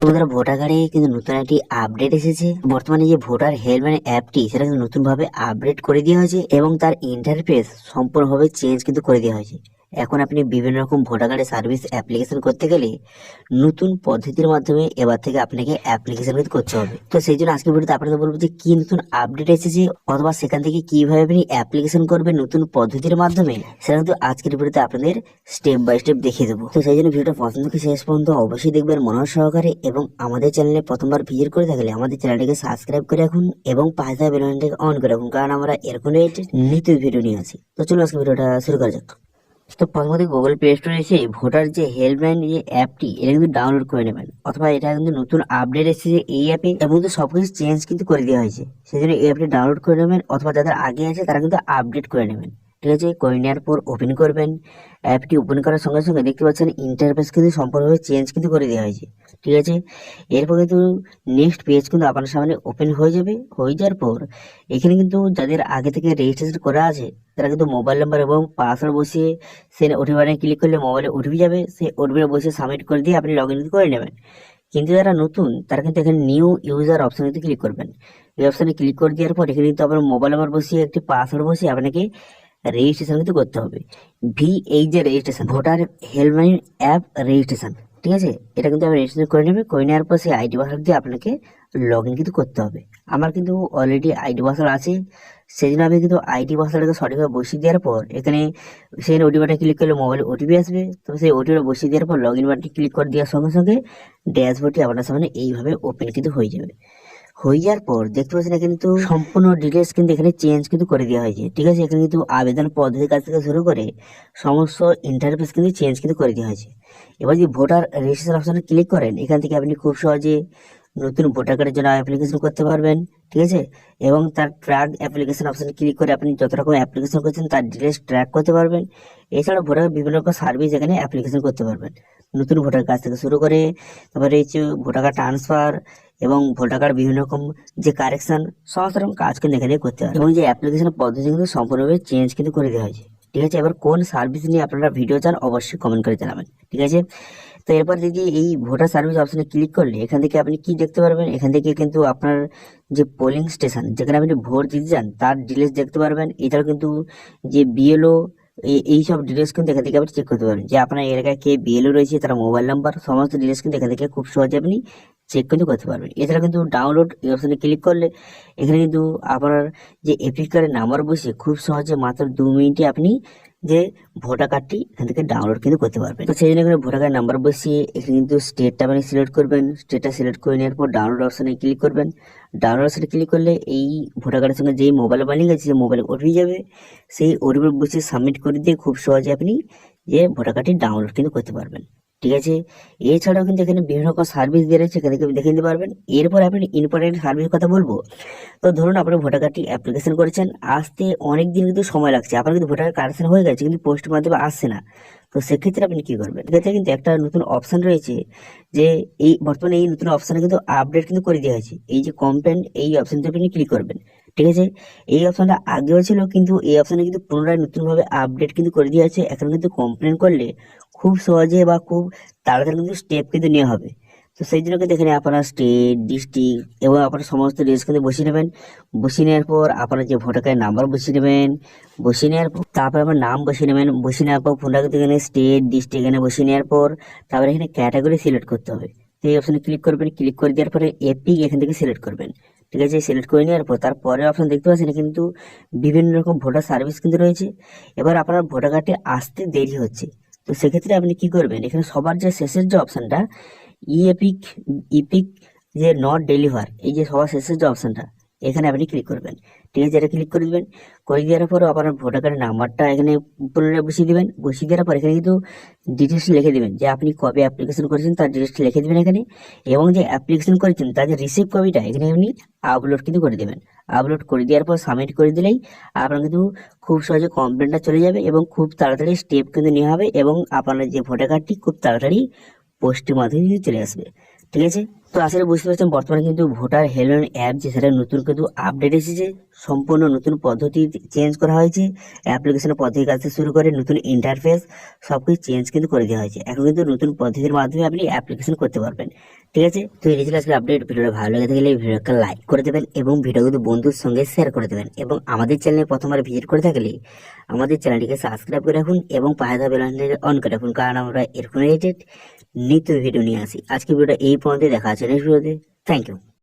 তোমাদের ভোটার কার্ডে কিন্তু নতুন একটি আপডেট এসেছে। বর্তমানে যে ভোটার হেল্পলাইন অ্যাপটি সেটা কিন্তু নতুনভাবে আপডেট করে দেওয়া হয়েছে এবং তার ইন্টারফেস সম্পূর্ণভাবে চেঞ্জ কিন্তু করে দেওয়া হয়েছে। এখন আপনি বিভিন্ন রকম ভোটার কার্ডের সার্ভিস অ্যাপ্লিকেশন করতে গেলে নতুন পদ্ধতির মাধ্যমে এবার থেকে আপনাকে অ্যাপ্লিকেশন কিন্তু করতে হবে। তো সেই জন্য আজকের ভিডিওতে আপনাদের বলবো যে কি নতুন আপডেট এসেছে অথবা সেখান থেকে কিভাবে আপনি অ্যাপ্লিকেশন করবেন নতুন পদ্ধতির মাধ্যমে, সেটা কিন্তু আজকের ভিডিওতে আপনাদের স্টেপ বাই স্টেপ দেখিয়ে দেবো। তো সেই জন্য ভিডিওটা প্রথম থেকে শেষ পর্যন্ত অবশ্যই দেখবেন মনোযোগ সহকারে, এবং আমাদের চ্যানেলে প্রথমবার ভিজিট করে থাকলে আমাদের চ্যানেলটিকে সাবস্ক্রাইব করে রাখুন এবং পাশে থাকা বেল আইকনটাকে অন করে রাখুন, কারণ আমরা এরকম নিত্য ভিডিও নিয়ে আসি। তো চলুন আজকে ভিডিওটা শুরু করা যাক। তো প্রথমত গুগল প্লে স্টোরে এসে ভোটার যে হেল্পলাইন যে অ্যাপটি এটা কিন্তু ডাউনলোড করে নেবেন, অথবা এটা কিন্তু নতুন আপডেট এসেছে এই অ্যাপে এবং কিন্তু সবকিছু চেঞ্জ কিন্তু করে দেওয়া হয়েছে। সেই জন্য এই অ্যাপটি ডাউনলোড করে নেবেন, অথবা যাদের আগে আছে তারা কিন্তু আপডেট করে নেবেন। ঠিক আছে, করে নেওয়ার পর ওপেন করবেন। অ্যাপটি ওপেন করার সঙ্গে সঙ্গে দেখতে পাচ্ছেন ইন্টারফেস কিন্তু সম্পূর্ণভাবে চেঞ্জ কিন্তু করে দেওয়া হয়েছে। ঠিক আছে, এরপর কিন্তু নেক্সট পেজ কিন্তু আপনার সামনে ওপেন হয়ে যাবে। হয়ে যাওয়ার পর এখানে কিন্তু যাদের আগে থেকে রেজিস্ট্রেশন করা আছে তারা কিন্তু মোবাইল নাম্বার এবং পাসওয়ার্ড বসিয়ে সে ওটিপি বাটনে ক্লিক করলে মোবাইলে ওটিপি যাবে, সেই ওটিপি বসে সাবমিট করে দিয়ে আপনি লগ ইন করে নেবেন। কিন্তু যারা নতুন তারা কিন্তু এখানে নিউ ইউজার অপশনে কিন্তু ক্লিক করবেন। এই অপশনে ক্লিক করে দেওয়ার পর এখানে কিন্তু আপনার মোবাইল নাম্বার বসিয়ে একটি পাসওয়ার্ড বসিয়ে আপনাকে রেজিস্ট্রেশন কিন্তু করতে হবে। এই যে registration voter helpline app registration, ঠিক আছে, এটা কিন্তু আপনি রেজিস্ট্রেশন করে নেবে। করে নেওয়ার পর সেই আইডি পাসওয়ার্ড দিয়ে আপনাকে লগ ইন কিন্তু করতে হবে। আমার কিন্তু অলরেডি আইডি পাসওয়ার্ড আছে, সেই জন্য আমি কিন্তু আইডি পাসওয়ার্ডকে সঠিকভাবে বসিয়ে দেওয়ার পর এখানে সেই ওটিপি বাটনে ক্লিক করলে মোবাইলে ওটিপি আসবে। তো সেই ওটিপিটা বসিয়ে দেওয়ার পর লগ ইন বাটনে ক্লিক করে দেওয়ার সঙ্গে সঙ্গে ড্যাশবোর্ডটি আপনার সামনে এইভাবে ওপেন কিন্তু হয়ে যাবে। হয়ে যাওয়ার পর দেখতে পাচ্ছেন এখানে কিন্তু সম্পূর্ণ ডিটেলস কিন্তু এখানে চেঞ্জ কিন্তু করে দেওয়া হয়েছে। ঠিক আছে, এখানে কিন্তু আবেদন পদ্ধতির কাছ থেকে শুরু করে সমস্ত ইন্টারফেস কিন্তু চেঞ্জ কিন্তু করে দেওয়া হয়েছে। এবার যদি ভোটার রেজিস্ট্রেশন অপশনে ক্লিক করেন এখান থেকে আপনি খুব সহজে নতুন ভোটার কার্ডের জন্য অ্যাপ্লিকেশন করতে পারবেন। ঠিক আছে, এবং তার ট্র্যাক অ্যাপ্লিকেশন অপশনে ক্লিক করে আপনি যত রকম অ্যাপ্লিকেশন করছেন তার ডিটেলস ট্র্যাক করতে পারবেন। এছাড়া ভোটার বিভিন্ন রকম সার্ভিস এখানে অ্যাপ্লিকেশন করতে পারবেন, নতুন ভোটার কাছ থেকে শুরু করে তারপরে হচ্ছে ভোটার কার্ড ট্রান্সফার এবং ভোটার কার্ড বিভিন্ন রকম যে কারেকশন সমস্ত রকম কাজ কিন্তু এখানে করতে হবে। এবং যে অ্যাপ্লিকেশন পদ্ধতি কিন্তু সম্পূর্ণভাবে চেঞ্জ কিন্তু করে দেওয়া হয়েছে। ঠিক আছে, এবার কোন সার্ভিস নিয়ে আপনারা ভিডিও চান অবশ্যই কমেন্ট করে জানাবেন। ঠিক আছে, তো এরপর যদি এই ভোটার সার্ভিস অপশনে ক্লিক করলে এখান থেকে আপনি কি দেখতে পারবেন, এখান থেকে কিন্তু আপনার যে পোলিং স্টেশন যেখানে আপনি ভোট দিতে যান তার ডিটেলস দেখতে পারবেন। এছাড়াও কিন্তু যে বিএলও এই সব ডিটেলস কিন্তু এখান থেকে আপনি চেক করতে পারবেন, যে আপনার এলাকায় কে বিএলও রয়েছে তার মোবাইল নাম্বার সমস্ত ডিটেলস কিন্তু এখান থেকে খুব সহজে আপনি চেক কিন্তু করতে পারবেন। এছাড়া কিন্তু ডাউনলোড এই অপশনে ক্লিক করলে এখানে কিন্তু আপনার যে এপিক কার্ডের নাম্বার বসে খুব সহজে মাত্র 2 মিনিটে আপনি যে ভোটার কার্ডটি এখান থেকে ডাউনলোড কিন্তু করতে পারবেন। তো সেই জন্য এখানে ভোটার কার্ড নাম্বার বসিয়ে এখানে কিন্তু স্টেটটা আপনি সিলেক্ট করবেন। স্টেটটা সিলেক্ট করে নেওয়ার পর ডাউনলোড অপশনে ক্লিক করবেন। ডাউনলোড অপশনে ক্লিক করলে এই ভোটার কার্ডের সঙ্গে যেই মোবাইল লিঙ্ক আছে সেই মোবাইলে ওটিপি যাবে, সেই ওটিপি বসিয়ে সাবমিট করে দিয়ে খুব সহজে আপনি যে ভোটার কার্ডটি ডাউনলোড কিন্তু করতে পারবেন। ঠিক আছে, এছাড়াও কিন্তু এখানে বিভিন্ন রকম সার্ভিস দিয়ে রয়েছে, এখান থেকে দেখে নিতে পারবেন। এরপর আপনি ইম্পর্টেন্ট সার্ভিসের কথা বলবো। তো ধরুন আপনি ভোটার কার্ডটি অ্যাপ্লিকেশন করেছেন, আসতে অনেক দিন কিন্তু সময় লাগছে, আপনার কিন্তু ভোটার কারেকশন হয়ে গেছে কিন্তু পোস্টের মাধ্যমে আসছে না। তো সেক্ষেত্রে আপনি কি করবেন, এক্ষেত্রে কিন্তু একটা নতুন অপশন রয়েছে, যে এই বর্তমানে এই নতুন অপশনে কিন্তু আপডেট কিন্তু করে দেওয়া হয়েছে। এই যে কমপ্লেন এই অপশনটা আপনি ক্লিক করবেন। ঠিক আছে, এই অপশনটা আগেও ছিল কিন্তু এই অপশনে কিন্তু পুনরায় নতুনভাবে আপডেট কিন্তু করে দেওয়া হয়েছে। এখন কিন্তু কমপ্লেন করলে খুব সহজে বা খুব তাড়াতাড়ি কিন্তু স্টেপ কিন্তু নেওয়া হবে। তো সেই জন্য কিন্তু এখানে আপনার স্টেট ডিস্ট্রিক্ট এবং আপনার সমস্ত ডিটেলস কিন্তু বসিয়ে নেবেন। বসিয়ে নেওয়ার পর আপনার যে ভোটার কার্ডের নাম্বার বসিয়ে নেবেন। বসিয়ে নেওয়ার পর তারপর আপনার নাম বসিয়ে নেবেন। বসিয়ে নেওয়ার পর ফোনটা কিন্তু এখানে স্টেট ডিস্ট্রিক্ট এখানে বসিয়ে নেওয়ার পর তারপরে এখানে ক্যাটাগরি সিলেক্ট করতে হবে। তো এই অপশনে ক্লিক করবেন। ক্লিক করে দেওয়ার পরে এপিক এখান থেকে সিলেক্ট করবেন। ঠিক আছে, সিলেক্ট করে নেওয়ার পর তারপরে অপশন দেখতে পাচ্ছেন কিন্তু বিভিন্ন রকম ভোটার সার্ভিস কিন্তু রয়েছে। এবার আপনার ভোটার কার্ডটি আসতে দেরি হচ্ছে, তো সেক্ষেত্রে আপনি কি করবেন, এখানে সবার যে শেষের যে অপশনটা ইপিক ইপিক যে নট ডেলিভার, এই যে সবার শেষের যে অপশনটা এখানে আপনি ক্লিক করবেন। ঠিক আছে, এটা ক্লিক করে দিবেন। করে দেওয়ার পর আপনার ভোটার কার্ডের নাম্বারটা এখানে পুনরায় বসিয়ে দিবেন। বসিয়ে দেওয়ার পর এখানে কিন্তু ডিটেলস লিখে দিবেন, যে আপনি কবে অ্যাপ্লিকেশন করেছেন তার ডিটেলস লিখে দিবেন এখানে, এবং যে অ্যাপ্লিকেশন করেছেন তার যে রিসিভ কপিটা এখানে আপনি আপলোড কিন্তু করে দেবেন। আপলোড করে দেওয়ার পর সাবমিট করে দিলেই আপনার কিন্তু খুব সহজে কমপ্লেনটা চলে যাবে এবং খুব তাড়াতাড়ি স্টেপ কিন্তু নেওয়া হবে, এবং আপনার যে ভোটার কার্ডটি খুব তাড়াতাড়ি পোস্টের মাধ্যমে চলে আসবে। ঠিক আছে। তো আসলে বুঝতে পারছেন বর্তমানে কিন্তু ভোটার হেল্পলাইন অ্যাপ যে সেটা নতুন কিন্তু আপডেট এসেছে, সম্পূর্ণ নতুন পদ্ধতি চেঞ্জ করা হয়েছে, অ্যাপ্লিকেশনের পদ্ধতি কাজ থেকে শুরু করে নতুন ইন্টারফেস সবকিছু চেঞ্জ কিন্তু করে দেওয়া হয়েছে। এখন কিন্তু নতুন পদ্ধতির মাধ্যমে আপনি অ্যাপ্লিকেশন করতে পারবেন। ঠিক আছে, তো এই ছিল আজকের আপডেট। ভিডিওটা ভালো লেগে থাকলে ভিডিওটা লাইক করে দেবেন এবং ভিডিও কিন্তু বন্ধুর সঙ্গে শেয়ার করে দেবেন, এবং আমাদের চ্যানেলে প্রথমবার ভিজিট করে থাকলে আমাদের চ্যানেলটিকে সাবস্ক্রাইব করে রাখুন এবং পাশে থাকা বেল আইকনটি অন করে রাখুন, কারণ আমরা এরকম রিলেটেড নিত্য ভিডিও নিয়ে আসি। আজকে ভিডিওটা এই পর্যন্ত, দেখা আছে নেক্সট ভিডিওতে। Thank you.